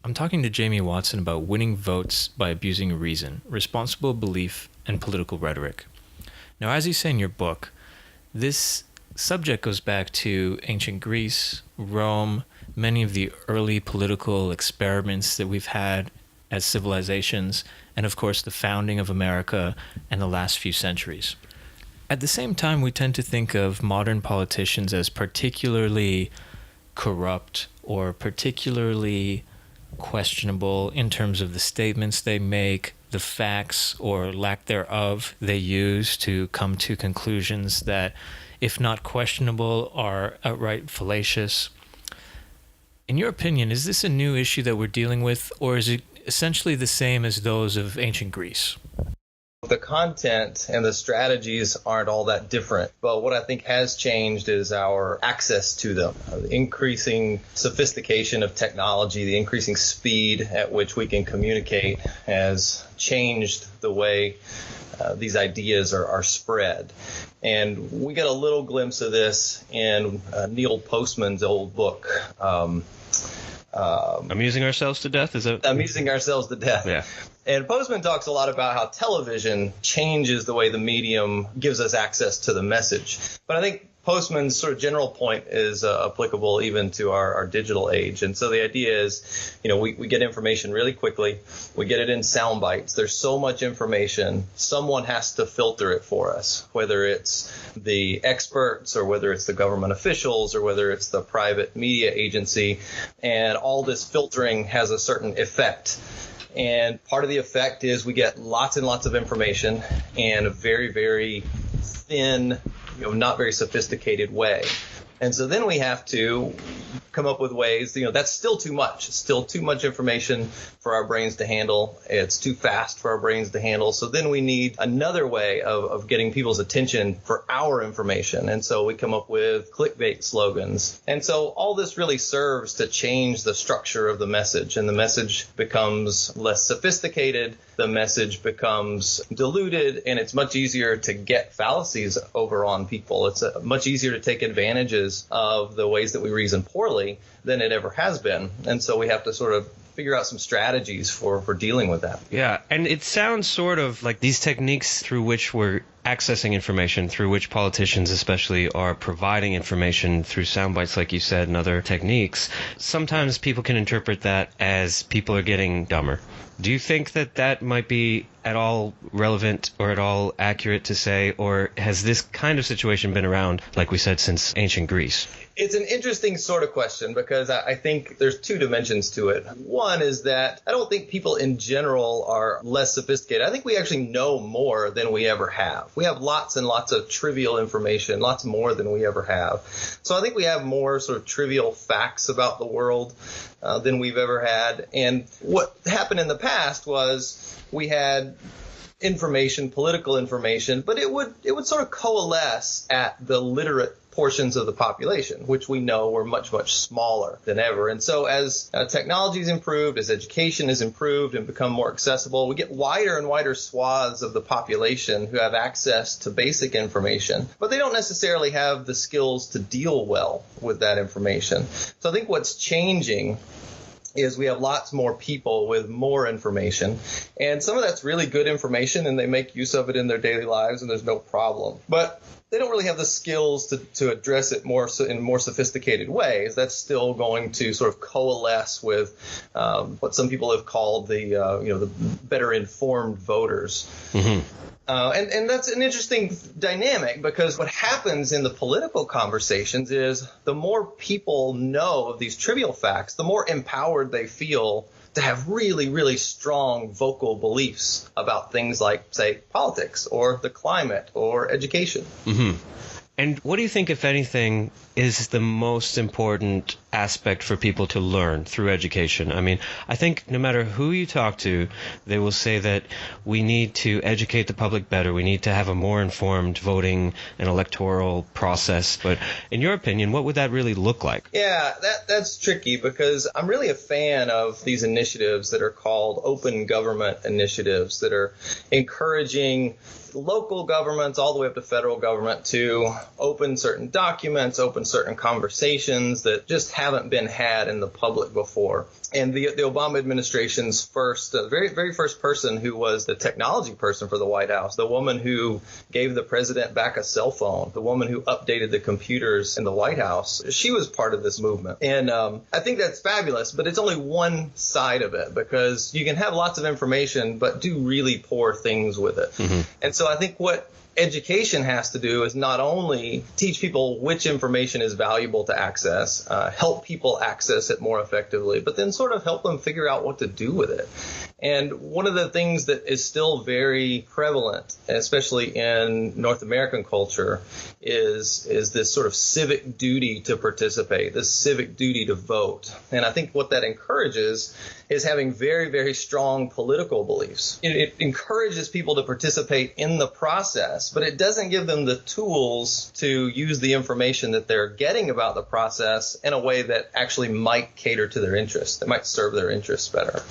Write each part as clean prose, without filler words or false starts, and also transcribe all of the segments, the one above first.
I'm talking to Jamie Watson about winning votes by abusing reason, responsible belief, and political rhetoric. Now, as you say in your book, this subject goes back to ancient Greece, Rome, many of the early political experiments that we've had as civilizations, and of course the founding of America and the last few centuries. At the same time, we tend to think of modern politicians as particularly corrupt or particularly questionable in terms of the statements they make, the facts or lack thereof they use to come to conclusions that, if not questionable, are outright fallacious. In your opinion, is this a new issue that we're dealing with, or is it essentially the same as those of ancient Greece? The content and the strategies aren't all that different, but what I think has changed is our access to them. The increasing sophistication of technology, the increasing speed at which we can communicate has changed the way these ideas are spread. And we get a little glimpse of this in Neil Postman's old book, Amusing Ourselves to Death? Is it? Amusing Ourselves to Death. Yeah. And Postman talks a lot about how television changes the way the medium gives us access to the message. But I think Postman's sort of general point is applicable even to our digital age. And so the idea is, we get information really quickly. We get it in sound bites. There's so much information. Someone has to filter it for us, whether it's the experts or whether it's the government officials or whether it's the private media agency. And all this filtering has a certain effect. And part of the effect is we get lots and lots of information in a very, very thin, not very sophisticated way. And so then we have to come up with ways, that's still too much. It's still too much information for our brains to handle. It's too fast for our brains to handle. So then we need another way of getting people's attention for our information. And so we come up with clickbait slogans. And so all this really serves to change the structure of the message. And the message becomes less sophisticated. The message becomes diluted, and it's much easier to get fallacies over on people. It's much easier to take advantages of the ways that we reason poorly than it ever has been. And so we have to sort of figure out some strategies for dealing with that. Yeah, and it sounds sort of like these techniques through which we're accessing information, through which politicians especially are providing information through sound bites, like you said, and other techniques. Sometimes people can interpret that as people are getting dumber. Do you think that might be at all relevant or at all accurate to say, or has this kind of situation been around, like we said, since ancient Greece? It's an interesting sort of question because I think there's two dimensions to it. One is that I don't think people in general are less sophisticated. I think we actually know more than we ever have. We have lots and lots of trivial information, lots more than we ever have. So I think we have more sort of trivial facts about the world than we've ever had. And what happened in the past was we had information, political information, but it would sort of coalesce at the literate portions of the population, which we know were much, much smaller than ever. And so as technology has improved, as education has improved and become more accessible, we get wider and wider swaths of the population who have access to basic information, but they don't necessarily have the skills to deal well with that information. So I think what's changing is we have lots more people with more information, and some of that's really good information and they make use of it in their daily lives and there's no problem. But they don't really have the skills to address it in more sophisticated ways. That's still going to sort of coalesce with what some people have called the better informed voters. Mm-hmm. And that's an interesting dynamic because what happens in the political conversations is the more people know of these trivial facts, the more empowered they feel to have really, really strong vocal beliefs about things like, say, politics or the climate or education. Mm-hmm. And what do you think, if anything, is the most important aspect for people to learn through education? I mean, I think no matter who you talk to, they will say that we need to educate the public better. We need to have a more informed voting and electoral process. But in your opinion, what would that really look like? Yeah, that's tricky because I'm really a fan of these initiatives that are called open government initiatives that are encouraging local governments all the way up to federal government to open certain documents, open certain conversations that just haven't been had in the public before. And the Obama administration's very first person who was the technology person for the White House, the woman who gave the president back a cell phone, the woman who updated the computers in the White House, she was part of this movement. And I think that's fabulous, but it's only one side of it, because you can have lots of information, but do really poor things with it. Mm-hmm. And so I think what education has to do is not only teach people which information is valuable to access, help people access it more effectively, but then sort of help them figure out what to do with it. And one of the things that is still very prevalent, especially in North American culture, is this sort of civic duty to participate, this civic duty to vote. And I think what that encourages is having very, very strong political beliefs. It encourages people to participate in the process, but it doesn't give them the tools to use the information that they're getting about the process in a way that actually might cater to their interests, that might serve their interests better.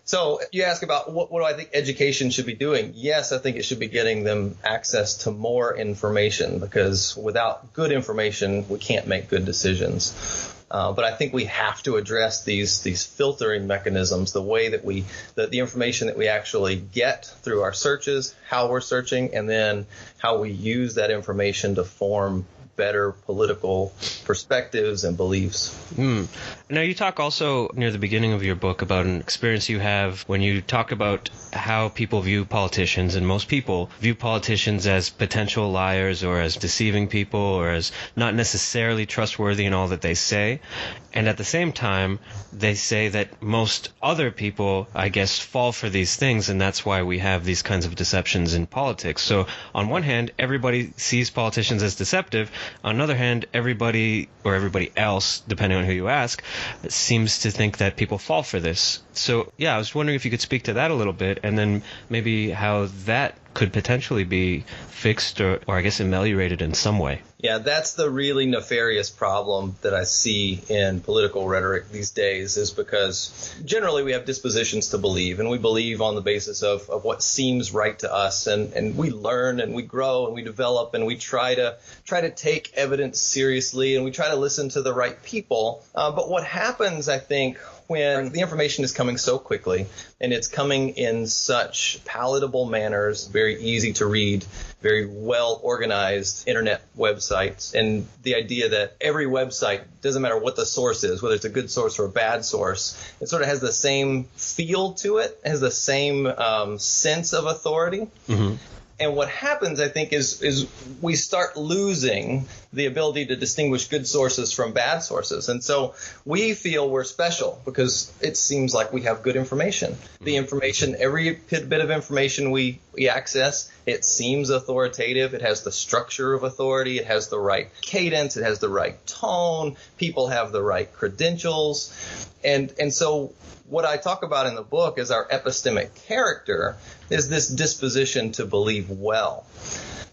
So you ask about what do I think education should be doing? Yes, I think it should be getting them access to more information, because without good information, we can't make good decisions. But I think we have to address these filtering mechanisms, the way that the information that we actually get through our searches, how we're searching, and then how we use that information to form better political perspectives and beliefs. Now, you talk also near the beginning of your book about an experience you have when you talk about how people view politicians, and most people view politicians as potential liars or as deceiving people or as not necessarily trustworthy in all that they say. And at the same time, they say that most other people, I guess, fall for these things, and that's why we have these kinds of deceptions in politics. So on one hand, everybody sees politicians as deceptive. On the other hand, everybody else, depending on who you ask, seems to think that people fall for this. So, yeah, I was wondering if you could speak to that a little bit, and then maybe how that could potentially be fixed or I guess ameliorated in some way. Yeah, that's the really nefarious problem that I see in political rhetoric these days, is because generally we have dispositions to believe, and we believe on the basis of what seems right to us, and we learn and we grow and we develop and we try to take evidence seriously, and we try to listen to the right people. But what happens, I think, when the information is coming so quickly and it's coming in such palatable manners, very easy to read, very well organized internet websites, and the idea that every website, doesn't matter what the source is, whether it's a good source or a bad source, it sort of has the same feel to it, has the same sense of authority. Mm-hmm. And what happens, I think, is we start losing the ability to distinguish good sources from bad sources. And so we feel we're special because it seems like we have good information. The information, every bit of information we access, it seems authoritative. It has the structure of authority. It has the right cadence. It has the right tone. People have the right credentials. And so what I talk about in the book is our epistemic character is this disposition to believe well.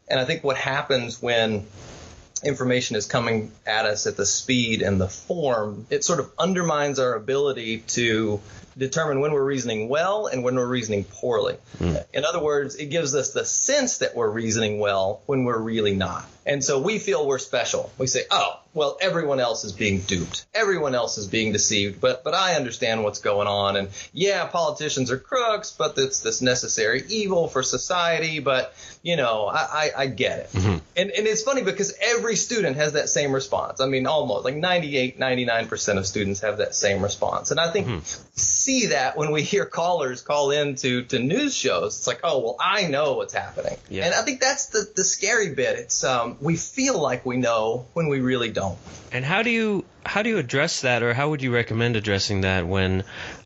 And I think what happens when information is coming at us at the speed and the form, it sort of undermines our ability to determine when we're reasoning well and when we're reasoning poorly. In other words, it gives us the sense that we're reasoning well when we're really not. And so we feel we're special. We say, oh, well, everyone else is being duped. Everyone else is being deceived. But I understand what's going on. And yeah, politicians are crooks, but it's this necessary evil for society. But, you know, I get it. Mm-hmm. And it's funny because every student has that same response. I mean, almost like 99% of students have that same response. And I think see that when we hear callers call in to news shows. It's like, oh, well, I know what's happening. Yeah. And I think that's the scary bit. It's we feel like we know when we really don't. And how do you address that, or how would you recommend addressing that when,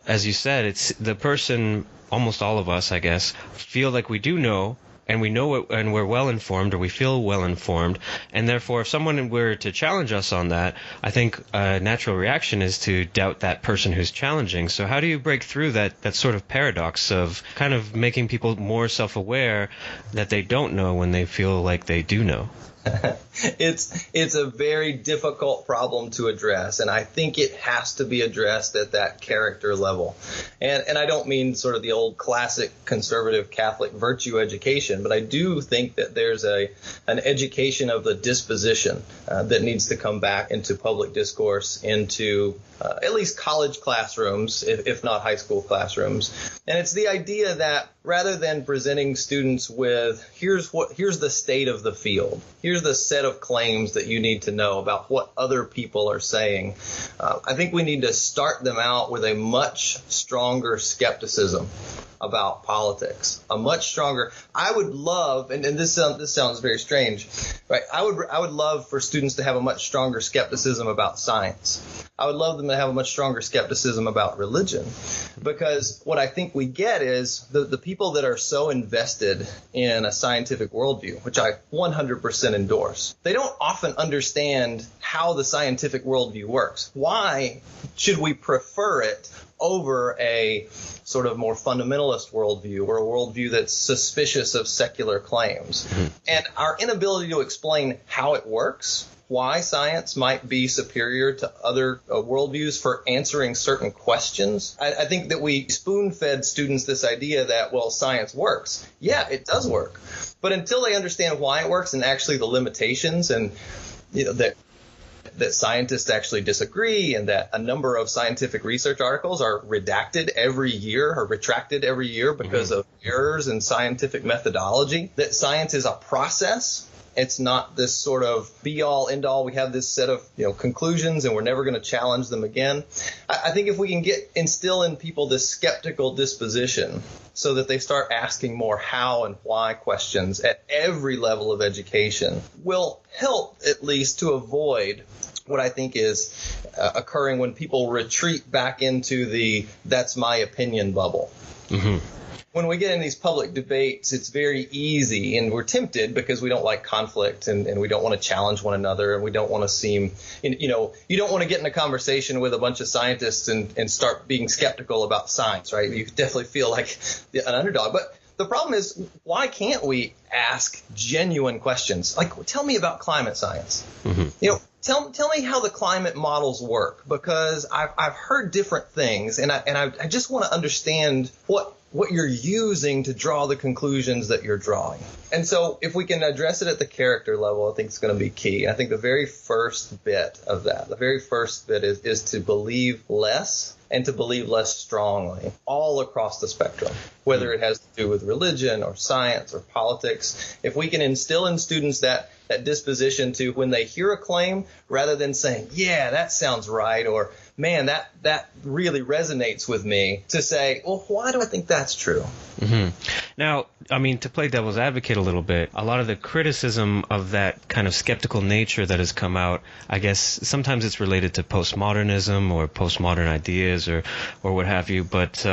as you said, it's the person, almost all of us, I guess, feel like we do know, and we know it, and we're well informed, or we feel well informed, and therefore if someone were to challenge us on that, I think a natural reaction is to doubt that person who's challenging. So how do you break through that sort of paradox of kind of making people more self-aware that they don't know when they feel like they do know? It's a very difficult problem to address, and I think it has to be addressed at that character level. And I don't mean sort of the old classic conservative Catholic virtue education, but I do think that there's an education of the disposition that needs to come back into public discourse, into at least college classrooms, if not high school classrooms. And it's the idea that rather than presenting students with here's the state of the field, here's the set of claims that you need to know about what other people are saying, I think we need to start them out with a much stronger skepticism about politics, a much stronger. I would love, and this sounds very strange, right? I would love for students to have a much stronger skepticism about science. I would love them to have a much stronger skepticism about religion, because what I think we get is the people that are so invested in a scientific worldview, which I 100% endorse, they don't often understand how the scientific worldview works. Why should we prefer it over a sort of more fundamentalist worldview, or a worldview that's suspicious of secular claims? And our inability to explain how it works, why science might be superior to other worldviews for answering certain questions. I think that we spoon-fed students this idea that, well, science works. Yeah, it does work. But until they understand why it works and actually the limitations, and that scientists actually disagree, and that a number of scientific research articles are redacted every year or retracted every year because of errors in scientific methodology, that science is a process. It's not this sort of be-all, end-all. We have this set of conclusions, and we're never going to challenge them again. I think if we can instill in people this skeptical disposition, so that they start asking more how and why questions at every level of education, will help at least to avoid what I think is occurring when people retreat back into the "that's my opinion" bubble. When we get in these public debates, it's very easy, and we're tempted because we don't like conflict, and we don't want to challenge one another, and we don't want to seem, you don't want to get in a conversation with a bunch of scientists and start being skeptical about science, right? You definitely feel like an underdog. But the problem is, why can't we ask genuine questions? Like, tell me about climate science. Tell me how the climate models work, because I've heard different things, and I just want to understand what you're using to draw the conclusions that you're drawing. And so if we can address it at the character level, I think it's going to be key. I think the very first bit of that, is to believe less, and to believe less strongly all across the spectrum, whether it has to do with religion or science or politics. If we can instill in students that disposition to, when they hear a claim, rather than saying, yeah, that sounds right, or man, that really resonates with me, to say, well, why do I think that's true? Now, I mean, to play devil's advocate a little bit, a lot of the criticism of that kind of skeptical nature that has come out, I guess sometimes it's related to postmodernism or postmodern ideas or what have you. But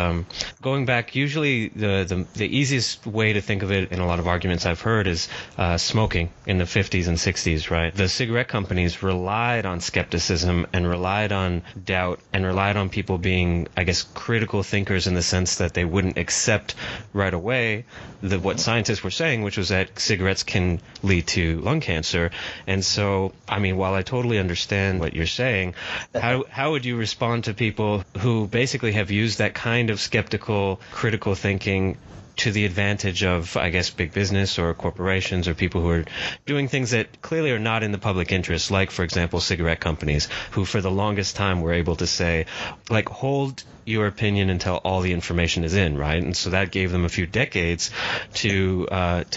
going back, usually the easiest way to think of it in a lot of arguments I've heard is smoking in the 50s and 60s, right? The cigarette companies relied on skepticism and relied on doubt and relied on people being, I guess, critical thinkers, in the sense that they wouldn't accept right away what scientists were saying, which was that cigarettes can lead to lung cancer. And so, I mean, while I totally understand what you're saying, how would you respond to people who basically have used that kind of skeptical, critical thinking to the advantage of, I guess, big business or corporations or people who are doing things that clearly are not in the public interest, like, for example, cigarette companies, who for the longest time were able to say, like, hold your opinion until all the information is in, right? And so that gave them a few decades to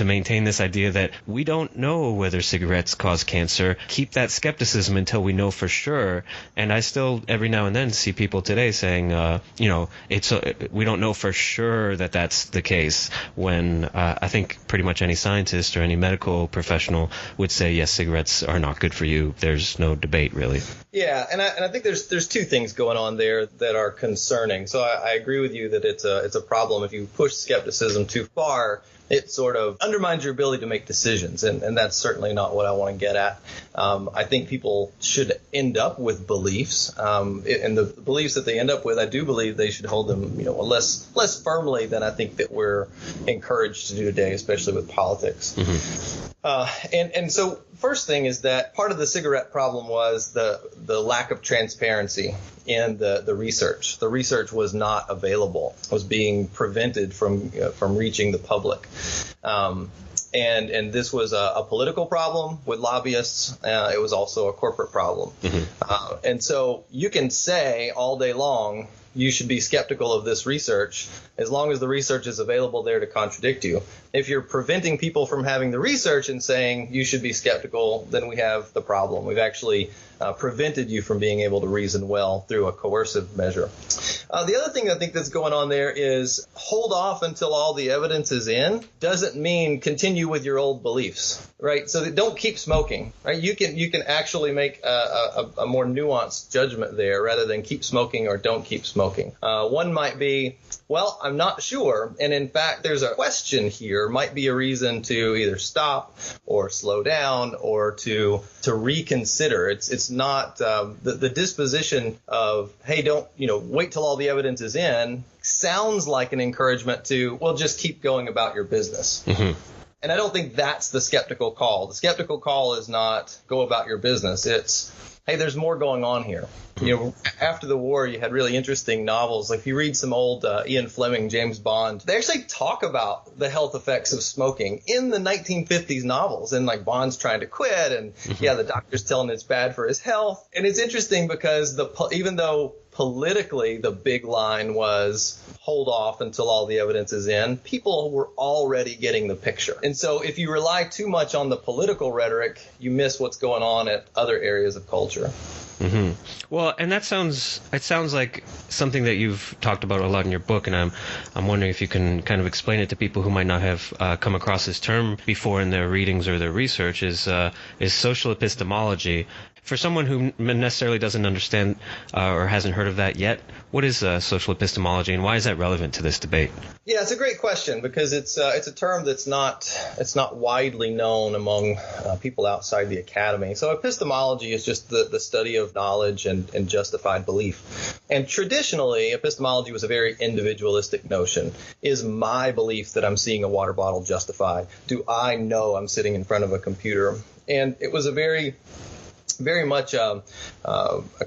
maintain this idea that we don't know whether cigarettes cause cancer. Keep that skepticism until we know for sure. And I still every now and then see people today saying, we don't know for sure that that's the case, when I think pretty much any scientist or any medical professional would say, yes, cigarettes are not good for you. There's no debate, really. Yeah, and I think there's two things going on there that are concerning. So I agree with you that it's a problem if you push skepticism too far. it sort of undermines your ability to make decisions. And that's certainly not what I want to get at. I think people should end up with beliefs. And the beliefs that they end up with, I do believe they should hold them, less firmly than I think that we're encouraged to do today, especially with politics. And so first thing is that part of the cigarette problem was the lack of transparency in the research. The research was not available, was being prevented from reaching the public. And this was a political problem with lobbyists. It was also a corporate problem. And so you can say all day long, you should be skeptical of this research as long as the research is available there to contradict you. If you're preventing people from having the research and saying you should be skeptical, then we have the problem. We've actually prevented you from being able to reason well through a coercive measure. The other thing I think that's going on there is hold off until all the evidence is in doesn't mean continue with your old beliefs, right? So don't keep smoking, right? You can actually make a more nuanced judgment there rather than keep smoking or don't keep smoking. One might be, well, I'm not sure. And in fact, there's a question here, might be a reason to either stop or slow down or to reconsider. It's not the disposition of, hey, don't, wait till all the evidence is in sounds like an encouragement to, well, just keep going about your business. And I don't think that's the skeptical call. The skeptical call is not go about your business. It's, hey, there's more going on here. After the war, you had really interesting novels. Like if you read some old Ian Fleming, James Bond, they actually talk about the health effects of smoking in the 1950s novels. And like Bond's trying to quit, and the doctor's telling him it's bad for his health. And it's interesting because even though politically the big line was hold off until all the evidence is in, people were already getting the picture. And so if you rely too much on the political rhetoric, you miss what's going on at other areas of culture. Well, and it sounds like something that you've talked about a lot in your book, and I'm wondering if you can kind of explain it to people who might not have come across this term before in their readings or their research, is social epistemology. For someone who necessarily doesn't understand or hasn't heard of that yet, what is social epistemology, and why is that relevant to this debate? Yeah, it's a great question because it's a term that's not widely known among people outside the academy. So epistemology is just the study of knowledge and justified belief. And traditionally, epistemology was a very individualistic notion. Is my belief that I'm seeing a water bottle justified? Do I know I'm sitting in front of a computer? And it was a very much a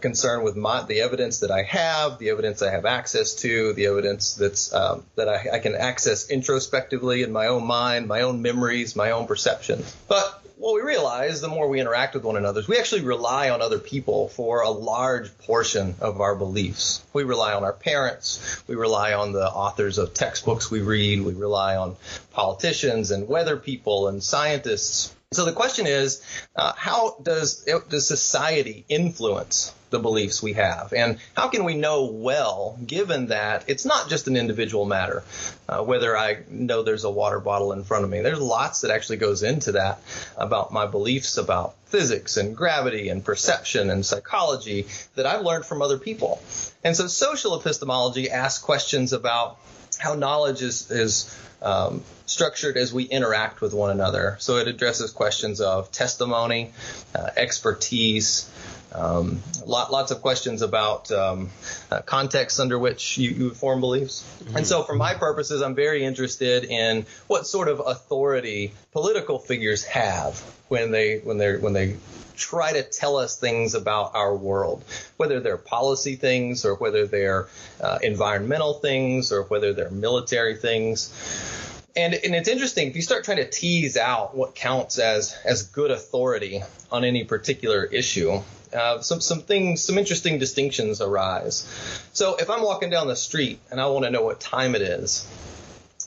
concern with the evidence that I have, the evidence I have access to, the evidence that I can access introspectively in my own mind, my own memories, my own perception. But what we realize, the more we interact with one another, is we actually rely on other people for a large portion of our beliefs. We rely on our parents. We rely on the authors of textbooks we read. We rely on politicians and weather people and scientists. So the question is, how does society influence the beliefs we have? And how can we know well, given that it's not just an individual matter, whether I know there's a water bottle in front of me? There's lots that actually goes into that about my beliefs about physics and gravity and perception and psychology that I've learned from other people. And so social epistemology asks questions about how knowledge is structured as we interact with one another. So it addresses questions of testimony, expertise, lots of questions about contexts under which you form beliefs. And so for my purposes, I'm very interested in what sort of authority political figures have when they try to tell us things about our world, whether they're policy things or whether they're environmental things or whether they're military things. And it's interesting, if you start trying to tease out what counts as good authority on any particular issue, some interesting distinctions arise. So if I'm walking down the street and I want to know what time it is,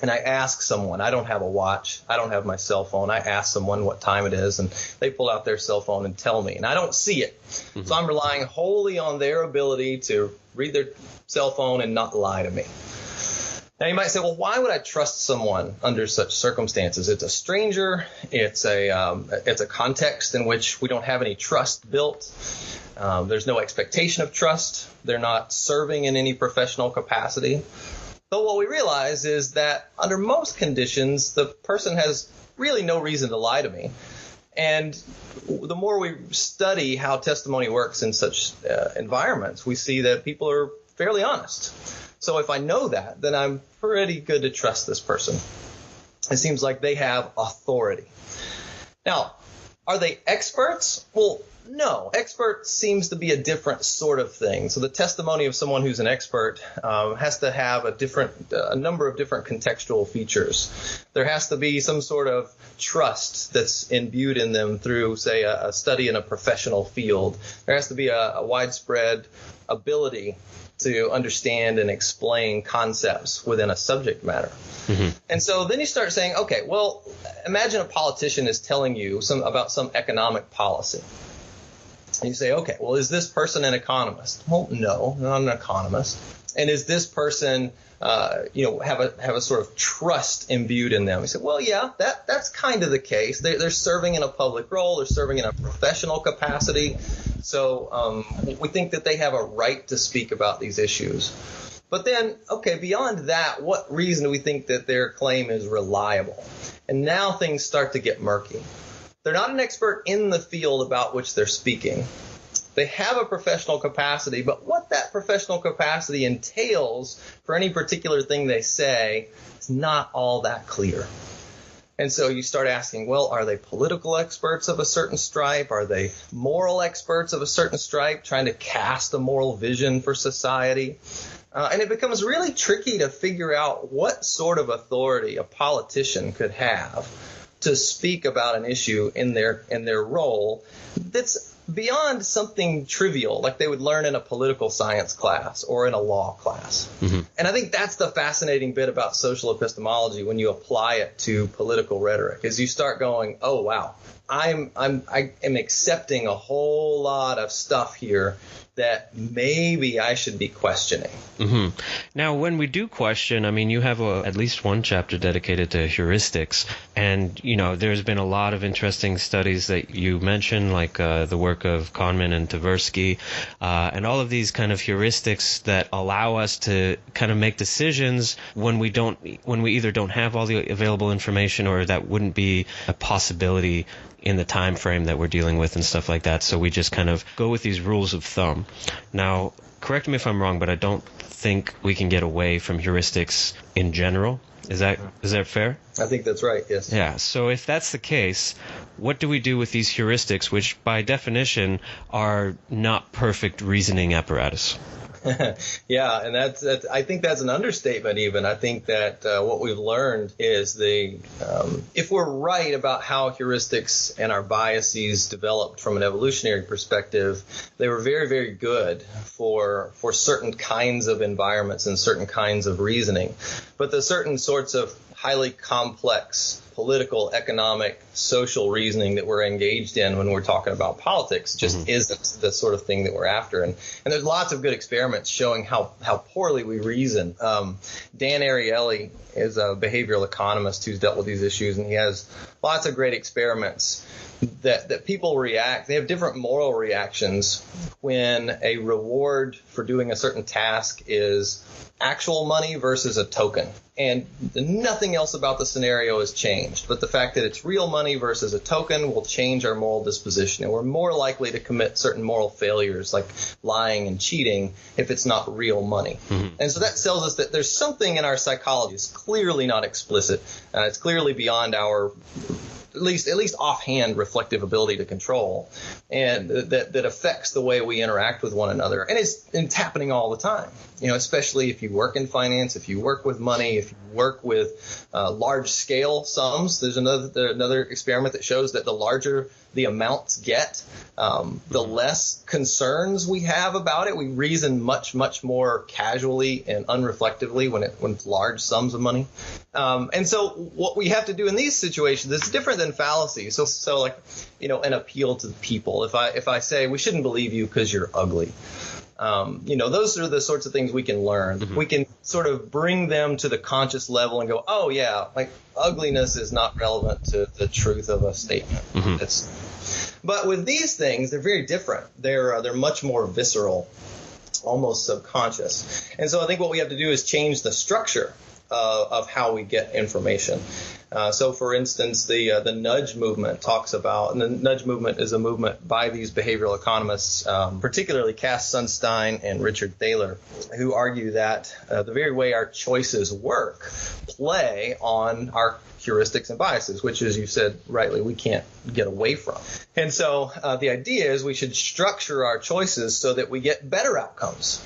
and I ask someone, I don't have a watch, I don't have my cell phone, I ask someone what time it is, and they pull out their cell phone and tell me, and I don't see it. So I'm relying wholly on their ability to read their cell phone and not lie to me. Now you might say, well, why would I trust someone under such circumstances? It's a stranger. It's a context in which we don't have any trust built. There's no expectation of trust. They're not serving in any professional capacity. But what we realize is that under most conditions, the person has really no reason to lie to me. And the more we study how testimony works in such environments, we see that people are fairly honest. So if I know that, then I'm pretty good to trust this person. It seems like they have authority. Now, are they experts? Well, no. Expert seems to be a different sort of thing. So the testimony of someone who's an expert has to have a number of different contextual features. There has to be some sort of trust that's imbued in them through, say, a study in a professional field. There has to be a widespread ability to understand and explain concepts within a subject matter. Mm-hmm. And so then you start saying, okay, well, imagine a politician is telling you about some economic policy. And you say, okay, well, is this person an economist? Well, no, not an economist. And is this person, have a sort of trust imbued in them? You say, well, yeah, that's kind of the case. They're serving in a public role. They're serving in a professional capacity. So we think that they have a right to speak about these issues. But then, okay, beyond that, what reason do we think that their claim is reliable? And now things start to get murky. They're not an expert in the field about which they're speaking. They have a professional capacity, but what that professional capacity entails for any particular thing they say is not all that clear. And so you start asking, well, are they political experts of a certain stripe? Are they moral experts of a certain stripe, trying to cast a moral vision for society? And it becomes really tricky to figure out what sort of authority a politician could have to speak about an issue in their role that's beyond something trivial like they would learn in a political science class or in a law class. Mm-hmm. And I think that's the fascinating bit about social epistemology when you apply it to political rhetoric, is you start going, oh, wow, I am accepting a whole lot of stuff here that maybe I should be questioning. Mm-hmm. Now, when we do question, I mean, you have at least one chapter dedicated to heuristics, and, there's been a lot of interesting studies that you mentioned, like the work of Kahneman and Tversky, and all of these kind of heuristics that allow us to kind of make decisions when we either don't have all the available information or that wouldn't be a possibility in the time frame that we're dealing with and stuff like that. So we just kind of go with these rules of thumb. Now, correct me if I'm wrong, but I don't think we can get away from heuristics in general. Is that fair? I think that's right, yes. Yeah, so if that's the case, what do we do with these heuristics, which by definition are not perfect reasoning apparatus? Yeah, and that's I think that's an understatement even. I think that what we've learned is if we're right about how heuristics and our biases developed from an evolutionary perspective, they were very, very good for certain kinds of environments and certain kinds of reasoning. But the certain sorts of highly complex political, economic, social reasoning that we're engaged in when we're talking about politics just isn't the sort of thing that we're after. And there's lots of good experiments showing how poorly we reason. Dan Ariely is a behavioral economist who's dealt with these issues, and he has lots of great experiments that people react. They have different moral reactions when a reward for doing a certain task is actual money versus a token. And nothing else about the scenario has changed. But the fact that it's real money versus a token will change our moral disposition. And we're more likely to commit certain moral failures like lying and cheating if it's not real money. Mm-hmm. And so that tells us that there's something in our psychology. It's clearly not explicit. It's clearly beyond our at least offhand reflective ability to control, and that affects the way we interact with one another. And it's happening all the time, especially if you work in finance, if you work with money, if you work with large scale sums. There's another experiment that shows that the larger the amounts get, the less concerns we have about it. We reason much, much more casually and unreflectively when it's large sums of money. And so what we have to do in these situations is different than fallacy. So like, an appeal to the people. If I say we shouldn't believe you because you're ugly, those are the sorts of things we can learn. Mm-hmm. We can sort of bring them to the conscious level and go, oh yeah, like ugliness is not relevant to the truth of a statement. Mm-hmm. But with these things, they're very different. They're much more visceral. almost subconscious. And so I think what we have to do is change the structure of how we get information. So, for instance, the nudge movement talks about, and the nudge movement is a movement by these behavioral economists, particularly Cass Sunstein and Richard Thaler, who argue that the very way our choices work play on our heuristics and biases, which, as you said rightly, we can't get away from. And so the idea is we should structure our choices so that we get better outcomes.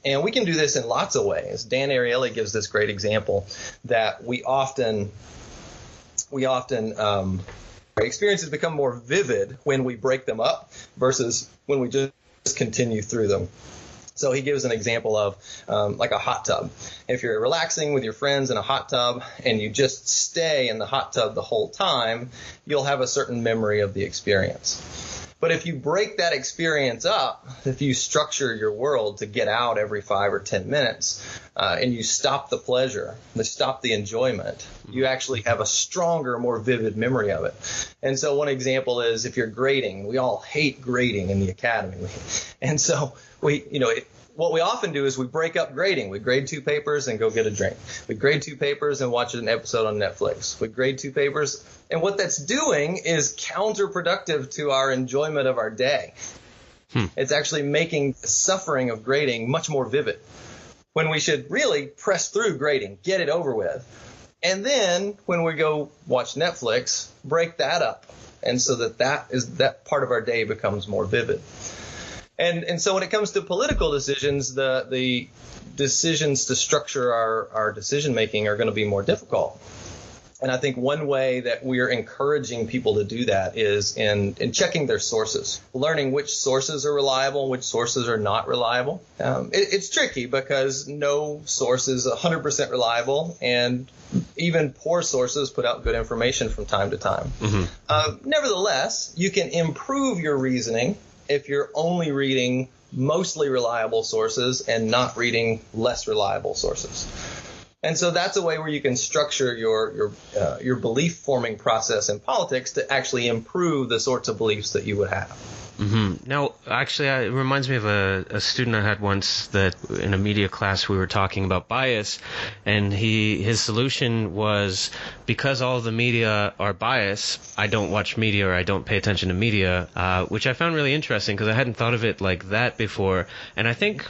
And we can do this in lots of ways. Dan Ariely gives this great example that our experiences become more vivid when we break them up versus when we just continue through them. So he gives an example of like a hot tub. If you're relaxing with your friends in a hot tub and you just stay in the hot tub the whole time, you'll have a certain memory of the experience. But if you break that experience up, if you structure your world to get out every 5 or 10 minutes, and you stop the pleasure, stop the enjoyment, you actually have a stronger, more vivid memory of it. And so one example is if you're grading. We all hate grading in the academy. And so what we often do is we break up grading. We grade 2 papers and go get a drink. We grade 2 papers and watch an episode on Netflix. We grade 2 papers. And what that's doing is counterproductive to our enjoyment of our day. It's actually making the suffering of grading much more vivid, when we should really press through grading, get it over with. And then when we go watch Netflix, break that up. And so that part of our day becomes more vivid. And so when it comes to political decisions, the decisions to structure our decision making are going to be more difficult. And I think one way that we're encouraging people to do that is in checking their sources, learning which sources are reliable, which sources are not reliable. It's tricky because no source is 100% reliable, and even poor sources put out good information from time to time. Nevertheless, you can improve your reasoning if you're only reading mostly reliable sources and not reading less reliable sources. And so that's a way where you can structure your belief forming process in politics to actually improve the sorts of beliefs that you would have. Now, actually, it reminds me of a student I had once that in a media class we were talking about bias, and his solution was, because all the media are biased, I don't watch media or I don't pay attention to media, which I found really interesting because I hadn't thought of it like that before. And I think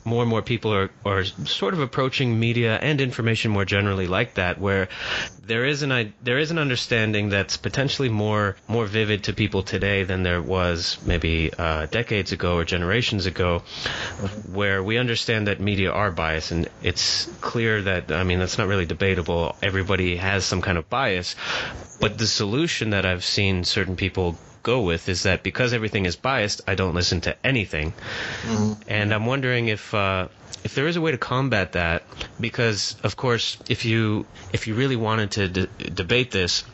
more and more people are sort of approaching media and information more generally like that, where there is an understanding that's potentially more vivid to people today than there was maybe decades ago or generations ago, where we understand that media are biased, and it's clear that, that's not really debatable. Everybody has some kind of bias, but the solution that I've seen certain people go with is that because everything is biased, I don't listen to anything. And I'm wondering if there is a way to combat that, because of course if you really wanted to debate this,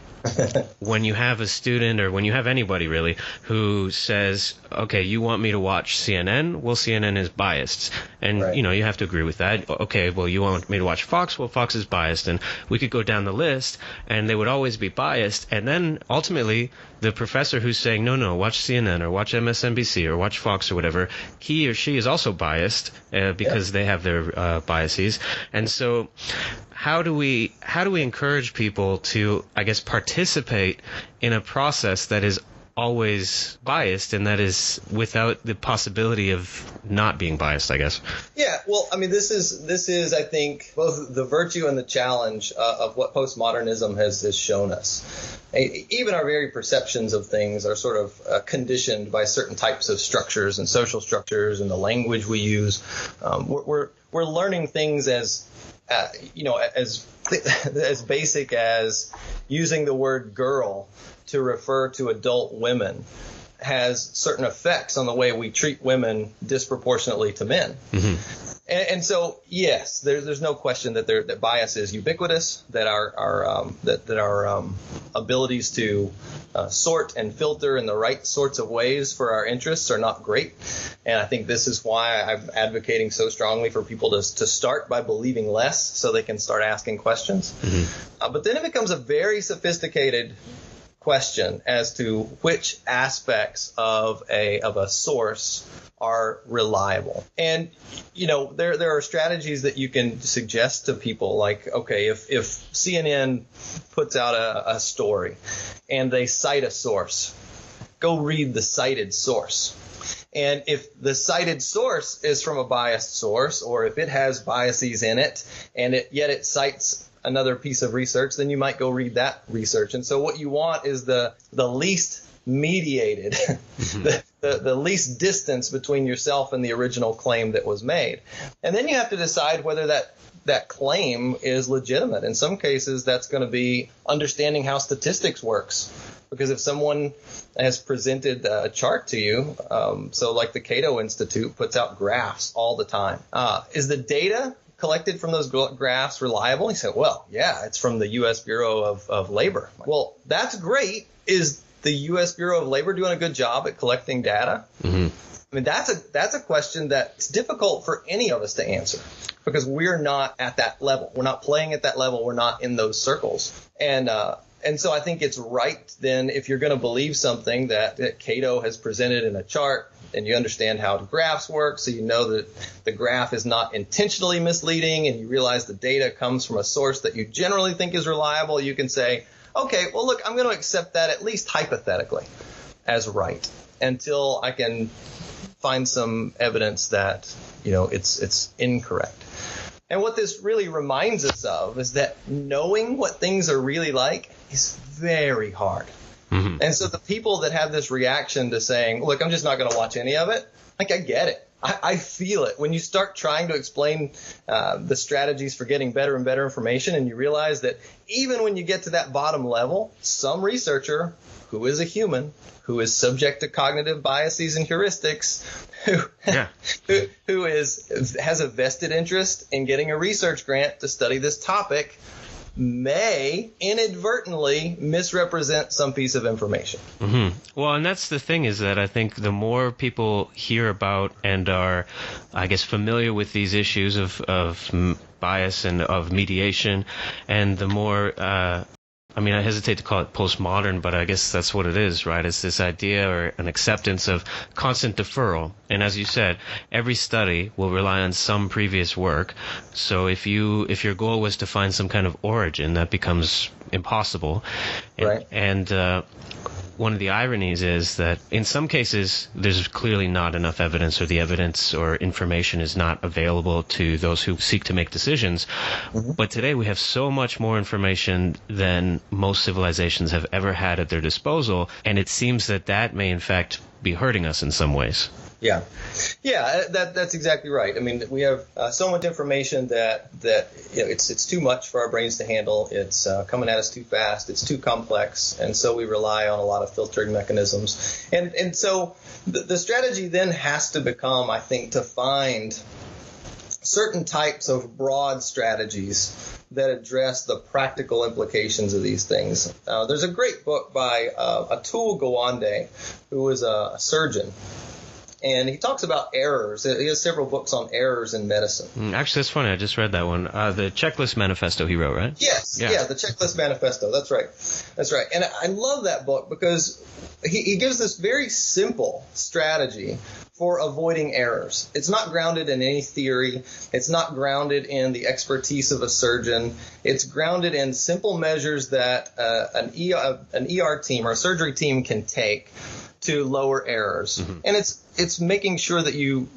when you have a student, or when you have anybody really, who says, okay, you want me to watch CNN? Well, CNN is biased. And, right. You have to agree with that. Okay, well, you want me to watch Fox? Well, Fox is biased. And we could go down the list, and they would always be biased. And then, ultimately, the professor who's saying, no, watch CNN, or watch MSNBC, or watch Fox, or whatever, he or she is also biased because they have their biases. And so how do we encourage people to, I guess, participate in a process that is always biased and that is without the possibility of not being biased, I guess? Yeah, well, this is I think both the virtue and the challenge of what postmodernism has shown us. Even our very perceptions of things are sort of conditioned by certain types of structures and social structures and the language we use. We're learning things as basic as using the word girl to refer to adult women has certain effects on the way we treat women disproportionately to men. And so, yes, there's no question that bias is ubiquitous, that our abilities to sort and filter in the right sorts of ways for our interests are not great. And I think this is why I'm advocating so strongly for people to start by believing less so they can start asking questions. But then it becomes a very sophisticated question as to which aspects of a source are reliable. And, there are strategies that you can suggest to people, like, okay, if CNN puts out a story and they cite a source, go read the cited source. And if the cited source is from a biased source, or if it has biases in it, and yet it cites another piece of research, then you might go read that research. And so what you want is the least mediated, the least distance between yourself and the original claim that was made. And then you have to decide whether that claim is legitimate. In some cases, that's going to be understanding how statistics works. Because if someone has presented a chart to you, so like the Cato Institute puts out graphs all the time, is the data collected from those graphs reliable? You say, well, yeah, it's from the U.S. Bureau of Labor. Well, that's great. Is the U.S. Bureau of Labor doing a good job at collecting data? Mm-hmm. I mean, that's a question that's difficult for any of us to answer, because we're not at that level. We're not playing at that level. We're not in those circles. And so I think it's right then, if you're going to believe something that Cato has presented in a chart, and you understand how the graphs work, so you know that the graph is not intentionally misleading, and you realize the data comes from a source that you generally think is reliable, you can say, okay, well, look, I'm going to accept that at least hypothetically as right until I can find some evidence that, it's incorrect. And what this really reminds us of is that knowing what things are really like is very hard. Mm-hmm. And so the people that have this reaction to saying, look, I'm just not going to watch any of it, I get it. I feel it. When you start trying to explain the strategies for getting better and better information, and you realize that even when you get to that bottom level, some researcher who is a human, who is subject to cognitive biases and heuristics, who has a vested interest in getting a research grant to study this topic, may inadvertently misrepresent some piece of information. Mm-hmm. Well, and that's the thing, is that I think the more people hear about and are, I guess, familiar with these issues of bias and of mediation, and the more I hesitate to call it postmodern, but I guess that's what it is, right? It's this idea or an acceptance of constant deferral. And as you said, every study will rely on some previous work. So if your goal was to find some kind of origin, that becomes impossible. Right. And one of the ironies is that in some cases there's clearly not enough evidence, or the evidence or information is not available to those who seek to make decisions. Mm-hmm. But today we have so much more information than most civilizations have ever had at their disposal, and it seems that may in fact be hurting us in some ways. Yeah, that's exactly right. I mean, we have so much information that it's too much for our brains to handle. It's coming at us too fast. It's too complex, and so we rely on a lot of filtering mechanisms. And so the strategy then has to become, I think, to find certain types of broad strategies that address the practical implications of these things. There's a great book by Atul Gawande, who is a surgeon. And he talks about errors. He has several books on errors in medicine. Actually, that's funny. I just read that one. The Checklist Manifesto he wrote, right? Yes. Yeah, the Checklist Manifesto. That's right. And I love that book because he gives this very simple strategy for avoiding errors. It's not grounded in any theory. It's not grounded in the expertise of a surgeon. It's grounded in simple measures that an ER team or a surgery team can take to lower errors. Mm-hmm. And it's making sure that you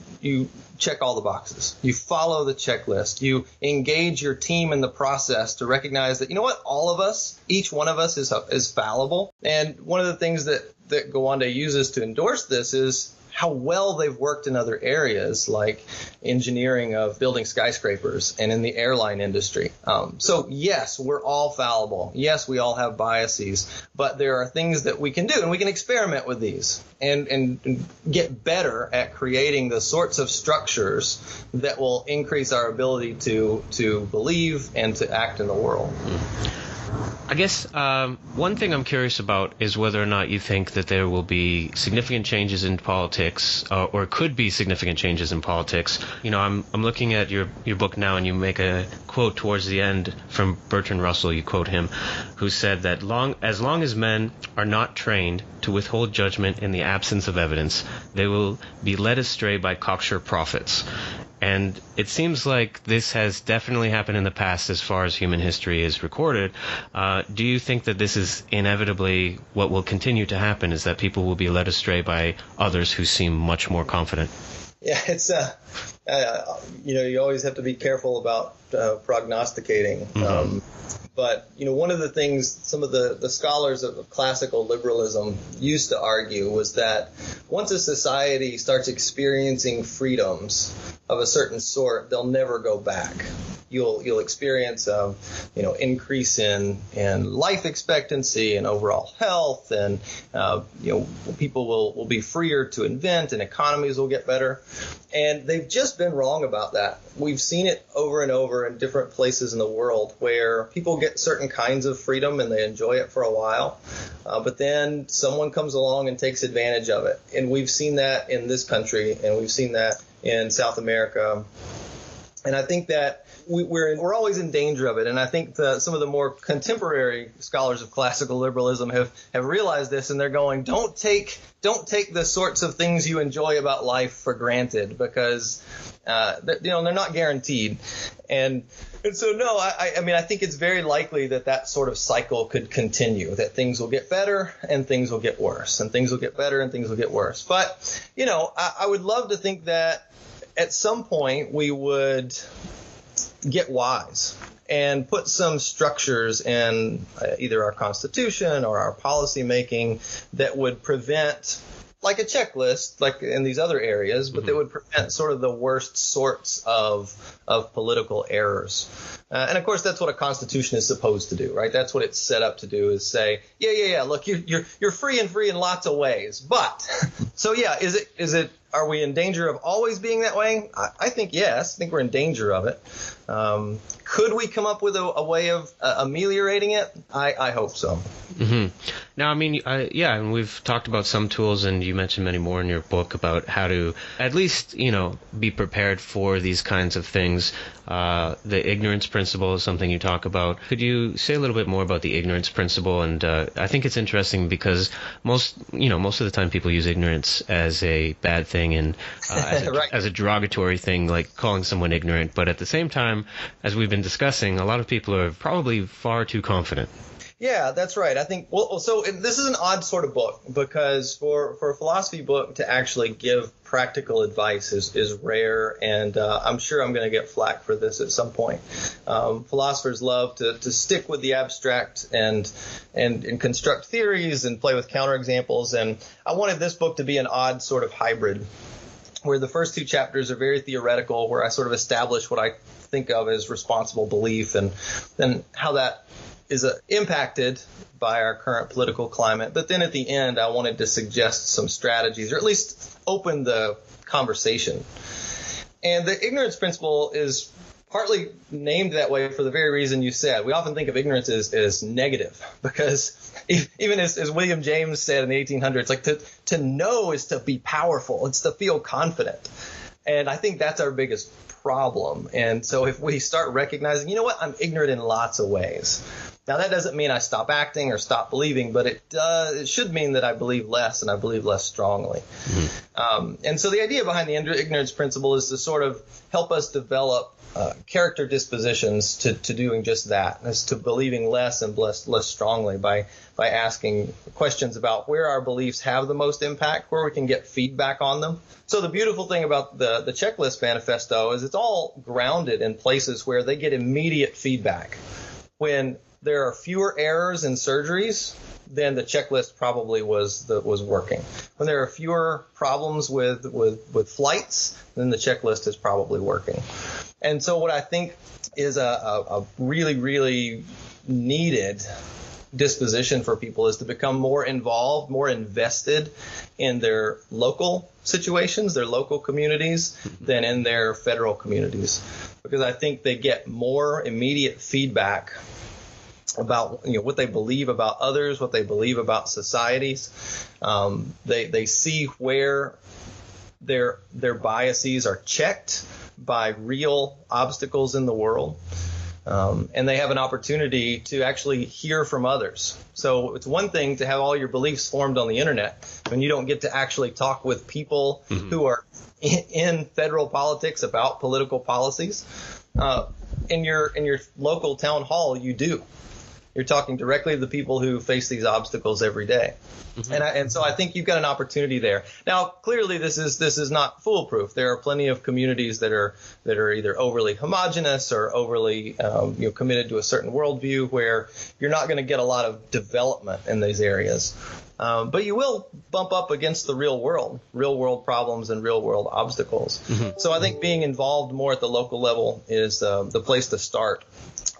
check all the boxes. You follow the checklist. You engage your team in the process to recognize that, all of us, each one of us is fallible. And one of the things that Gawande uses to endorse this is how well they've worked in other areas like engineering of building skyscrapers and in the airline industry. So yes, we're all fallible. Yes, we all have biases, but there are things that we can do, and we can experiment with these and get better at creating the sorts of structures that will increase our ability to believe and to act in the world. I guess one thing I'm curious about is whether or not you think that there will be significant changes in politics politics, or could be significant changes in politics. I'm looking at your book now, and you make a quote towards the end from Bertrand Russell. You quote him, who said that as long as men are not trained to withhold judgment in the absence of evidence, they will be led astray by cocksure prophets. And it seems like this has definitely happened in the past as far as human history is recorded. Do you think that this is inevitably what will continue to happen, is that people will be led astray by others who seem much more confident? Yeah, it's you always have to be careful about prognosticating. Mm-hmm. But one of the things some of the scholars of classical liberalism used to argue was that once a society starts experiencing freedoms of a certain sort, they'll never go back. You'll experience increase in life expectancy and overall health, and people will be freer to invent, and economies will get better. And they've just been wrong about that. We've seen it over and over in different places in the world where people get certain kinds of freedom and they enjoy it for a while, but then someone comes along and takes advantage of it. And we've seen that in this country, and we've seen that in South America. And I think that we're always in danger of it. And I think some of the more contemporary scholars of classical liberalism have realized this, and they're going, don't take the sorts of things you enjoy about life for granted, because they're not guaranteed. And so, no, I think it's very likely that sort of cycle could continue, that things will get better and things will get worse, and things will get better and things will get worse. But, I would love to think that at some point we would get wise and put some structures in either our Constitution or our policy making that would prevent, like a checklist, like in these other areas, but that would prevent sort of the worst sorts of political errors. And of course, that's what a constitution is supposed to do, right? That's what it's set up to do, is say, yeah, look, you're free in lots of ways. But so, yeah, is it are we in danger of always being that way? I think yes. I think we're in danger of it. Could we come up with a way of ameliorating it? I hope so. Mm-hmm. Now, and we've talked about some tools, and you mentioned many more in your book about how to at least, be prepared for these kinds of things. The ignorance principle is something you talk about. Could you say a little bit more about the ignorance principle? And I think it's interesting because most of the time people use ignorance as a bad thing and right. as a derogatory thing, like calling someone ignorant. But at the same time, as we've been discussing, a lot of people are probably far too confident. Yeah, that's right. I think, so this is an odd sort of book, because for a philosophy book to actually give practical advice is rare, and I'm sure I'm going to get flack for this at some point. Philosophers love to stick with the abstract and construct theories and play with counterexamples, and I wanted this book to be an odd sort of hybrid, where the first two chapters are very theoretical, where I sort of establish what I think of as responsible belief, and then how that is impacted by our current political climate. But then at the end, I wanted to suggest some strategies, or at least open the conversation. And the ignorance principle is partly named that way for the very reason you said. We often think of ignorance as negative, because even as William James said in the 1800s, like to know is to be powerful. It's to feel confident. And I think that's our biggest problem. And so if we start recognizing, I'm ignorant in lots of ways. Now, that doesn't mean I stop acting or stop believing, but it should mean that I believe less, and I believe less strongly. Mm-hmm. And so the idea behind the ignorance principle is to sort of help us develop character dispositions to doing just that, as to believing less and less strongly by asking questions about where our beliefs have the most impact, where we can get feedback on them. So the beautiful thing about the checklist manifesto is it's all grounded in places where they get immediate feedback. When there are fewer errors in surgeries, then the checklist probably was working. When there are fewer problems with flights, then the checklist is probably working. And so what I think is a really, really needed disposition for people is to become more involved, more invested in their local situations, their local communities, than in their federal communities. Because I think they get more immediate feedback about what they believe about others, what they believe about societies. They see where their biases are checked by real obstacles in the world. And they have an opportunity to actually hear from others. So it's one thing to have all your beliefs formed on the internet when you don't get to actually talk with people who are in federal politics about political policies. In your local town hall, you do. You're talking directly to the people who face these obstacles every day. And so I think you've got an opportunity there. Now, clearly, this is not foolproof. There are plenty of communities that are either overly homogenous or overly committed to a certain worldview where you're not going to get a lot of development in these areas. But you will bump up against the real world problems and real world obstacles. So I think being involved more at the local level is the place to start.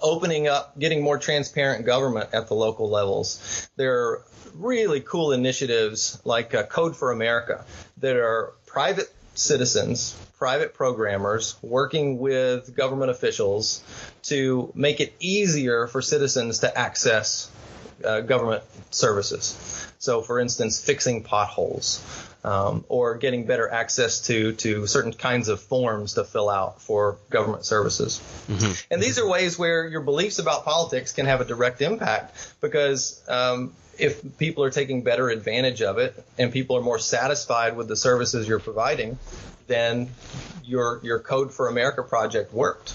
Opening up, getting more transparent government at the local levels. There are really cool initiatives like Code for America that are private citizens, private programmers working with government officials to make it easier for citizens to access government services. So, for instance, fixing potholes or getting better access to certain kinds of forms to fill out for government services. And these are ways where your beliefs about politics can have a direct impact because if people are taking better advantage of it and people are more satisfied with the services you're providing, then your Code for America project worked.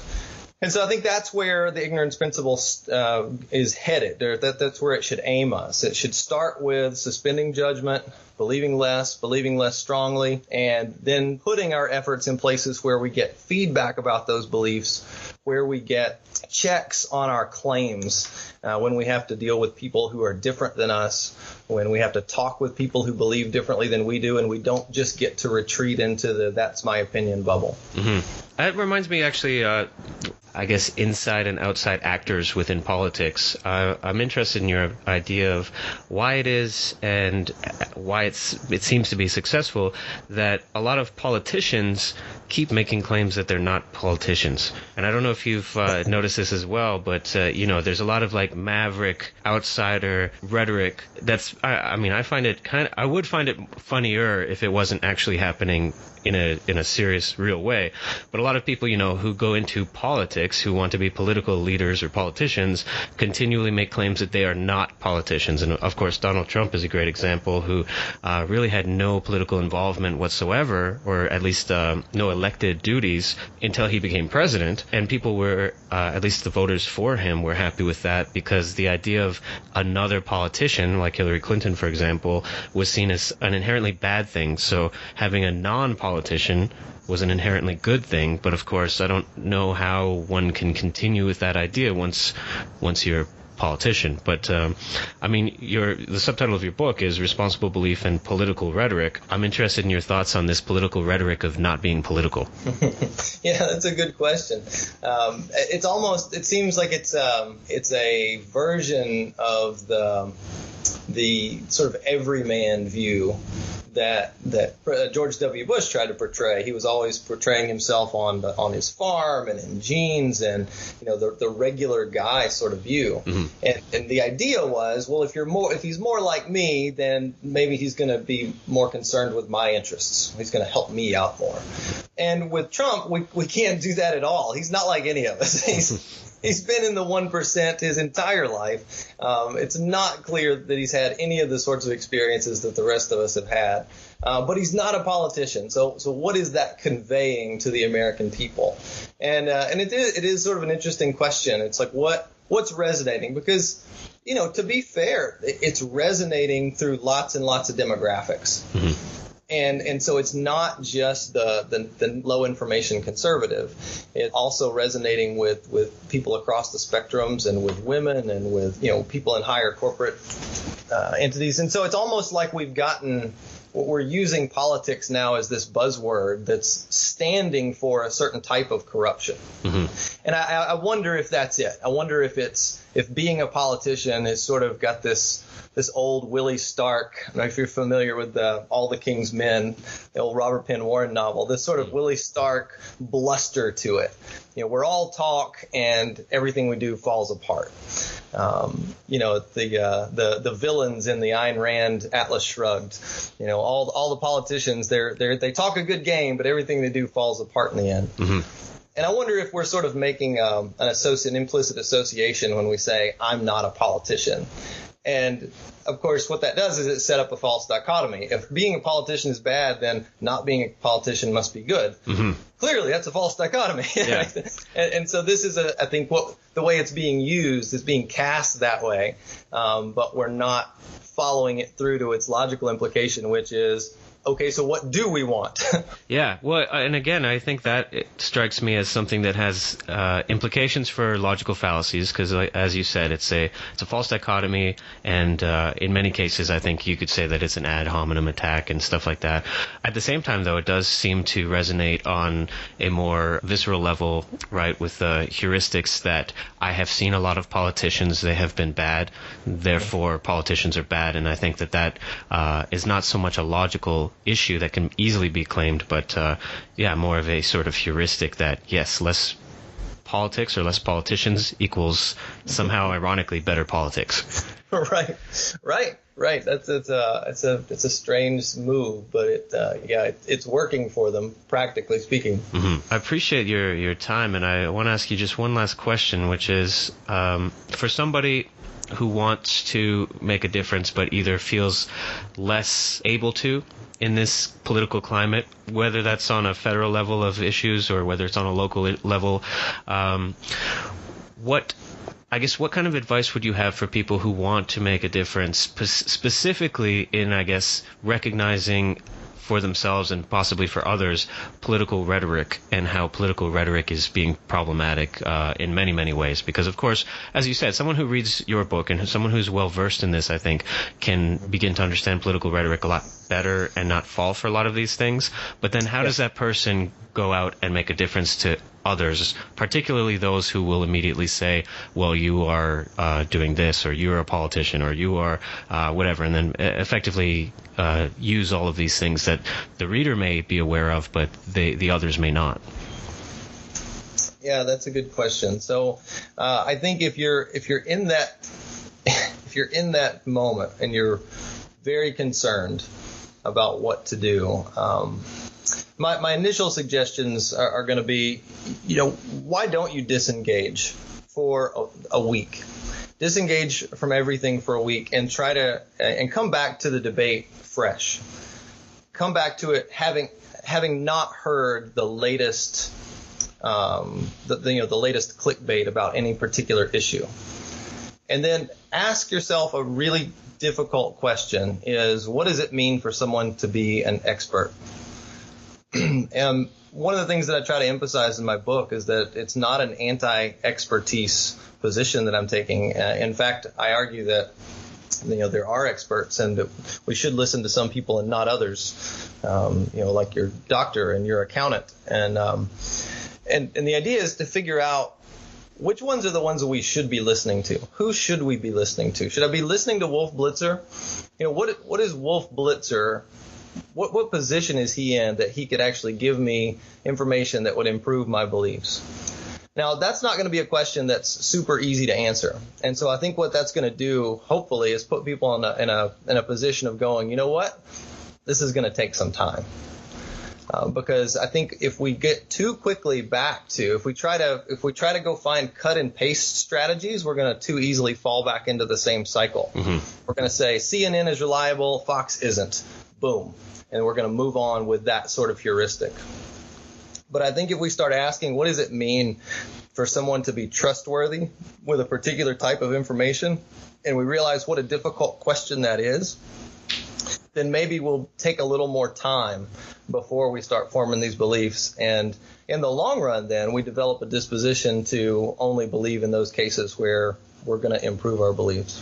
And so I think that's where the ignorance principle is headed. That's where it should aim us. It should start with suspending judgment, believing less strongly, and then putting our efforts in places where we get feedback about those beliefs, where we get checks on our claims when we have to deal with people who are different than us, when we have to talk with people who believe differently than we do, and we don't just get to retreat into the that's my opinion bubble. That reminds me, actually, I guess, inside and outside actors within politics. I'm interested in your idea of why it is and why it seems to be successful that a lot of politicians keep making claims that they're not politicians. And I don't know if you've noticed this as well, but, there's a lot of like maverick outsider rhetoric that's, I find it I would find it funnier if it wasn't actually happening in a serious, real way. But a lot of people, who go into politics, who want to be political leaders or politicians, continually make claims that they are not politicians. And of course, Donald Trump is a great example, who really had no political involvement whatsoever, or at least no elected duties until he became president. And people were, at least the voters for him, were happy with that because the idea of another politician, like Hillary Clinton, for example, was seen as an inherently bad thing. So having a non-politician was an inherently good thing, but of course I don't know how one can continue with that idea once you're a politician. But the subtitle of your book is Responsible Belief and Political Rhetoric. I'm interested in your thoughts on this political rhetoric of not being political. Yeah, that's a good question. It seems like it's a version of the sort of everyman view that George W. Bush tried to portray. He was always portraying himself on his farm and in jeans and the regular guy sort of view. And the idea was, well, if he's more like me, then maybe he's going to be more concerned with my interests. He's going to help me out more. And with Trump, we can't do that at all. He's not like any of us. He's been in the 1% his entire life. It's not clear that he's had any of the sorts of experiences that the rest of us have had. But he's not a politician. So what is that conveying to the American people? And it is sort of an interesting question. It's like what's resonating? Because, to be fair, it's resonating through lots and lots of demographics. And so it's not just the low information conservative. It's also resonating with people across the spectrums and with women and with people in higher corporate entities. And so it's almost like we're using politics now as this buzzword that's standing for a certain type of corruption. And I wonder if that's it. I wonder if being a politician has sort of got this old Willie Stark, I don't know if you're familiar with All the King's Men, the old Robert Penn Warren novel, this sort of Willie Stark bluster to it. we're all talk and everything we do falls apart. The villains in the Ayn Rand Atlas Shrugged, all the politicians, they talk a good game, but everything they do falls apart in the end. Mm-hmm. And I wonder if we're sort of making an implicit association when we say, I'm not a politician. And, of course, what that does is it set up a false dichotomy. If being a politician is bad, then not being a politician must be good. Mm-hmm. Clearly, that's a false dichotomy. Yeah. and so this is, I think, the way it's being used is being cast that way, but we're not following it through to its logical implication, which is, okay, so what do we want? Yeah, well, and again, I think that it strikes me as something that has implications for logical fallacies, because, as you said, it's a false dichotomy, and in many cases, I think you could say that it's an ad hominem attack and stuff like that. At the same time, though, it does seem to resonate on a more visceral level, right, with heuristics that I have seen a lot of politicians, they have been bad, therefore politicians are bad, and I think that is not so much a logical issue that can easily be claimed, but more of a sort of heuristic that, yes, less politics or less politicians equals somehow ironically better politics. Right. It's a strange move, but it's working for them, practically speaking. Mm-hmm. I appreciate your time, and I want to ask you just one last question, which is for somebody who wants to make a difference but either feels less able to in this political climate, whether that's on a federal level of issues or whether it's on a local level, what kind of advice would you have for people who want to make a difference, specifically in, recognizing for themselves and possibly for others political rhetoric and how political rhetoric is being problematic in many, many ways? Because, of course, as you said, someone who reads your book and someone who's well-versed in this, I think, can begin to understand political rhetoric a lot better and not fall for a lot of these things. But then how does that person go out and make a difference to others, particularly those who will immediately say, well, you are doing this, or you're a politician, or you are whatever, and then effectively use all of these things that the reader may be aware of, but the others may not? Yeah, that's a good question. So I think if you're in that moment and you're very concerned about what to do, my initial suggestions are going to be, why don't you disengage for a week? Disengage from everything for a week and try to and come back to the debate fresh. Come back to it having not heard the latest the latest clickbait about any particular issue. And then ask yourself a really difficult question: is what does it mean for someone to be an expert? And one of the things that I try to emphasize in my book is that it's not an anti-expertise position that I'm taking. In fact, I argue that there are experts and that we should listen to some people and not others. Like your doctor and your accountant. And the idea is to figure out which ones are the ones that we should be listening to. Who should we be listening to? Should I be listening to Wolf Blitzer? What is Wolf Blitzer? What position is he in that he could actually give me information that would improve my beliefs? Now, that's not going to be a question that's super easy to answer. And so I think what that's going to do, hopefully, is put people in a position of going, you know what? This is going to take some time. Because I think if we get too quickly back to, if we try to go find cut and paste strategies, we're going to too easily fall back into the same cycle. Mm-hmm. We're going to say CNN is reliable, Fox isn't. Boom. And we're going to move on with that sort of heuristic. But I think if we start asking, what does it mean for someone to be trustworthy with a particular type of information, and we realize what a difficult question that is, then maybe we'll take a little more time before we start forming these beliefs. And in the long run, then, we develop a disposition to only believe in those cases where we're going to improve our beliefs.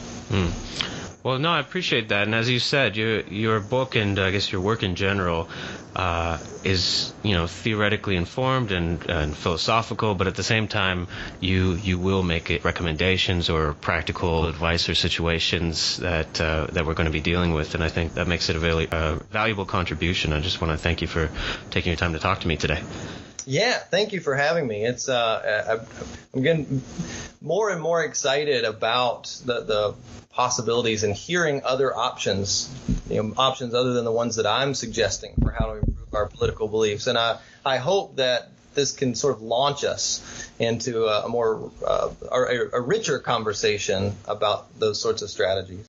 Well, no, I appreciate that. And as you said, your book and I guess your work in general is, theoretically informed and philosophical, but at the same time, you will make it recommendations or practical advice or situations that we're going to be dealing with. And I think that makes it a valuable contribution. I just want to thank you for taking your time to talk to me today. Yeah, thank you for having me. It's I'm getting more and more excited about the possibilities and hearing other options, options other than the ones that I'm suggesting for how to improve our political beliefs. And I hope that this can sort of launch us into a richer conversation about those sorts of strategies.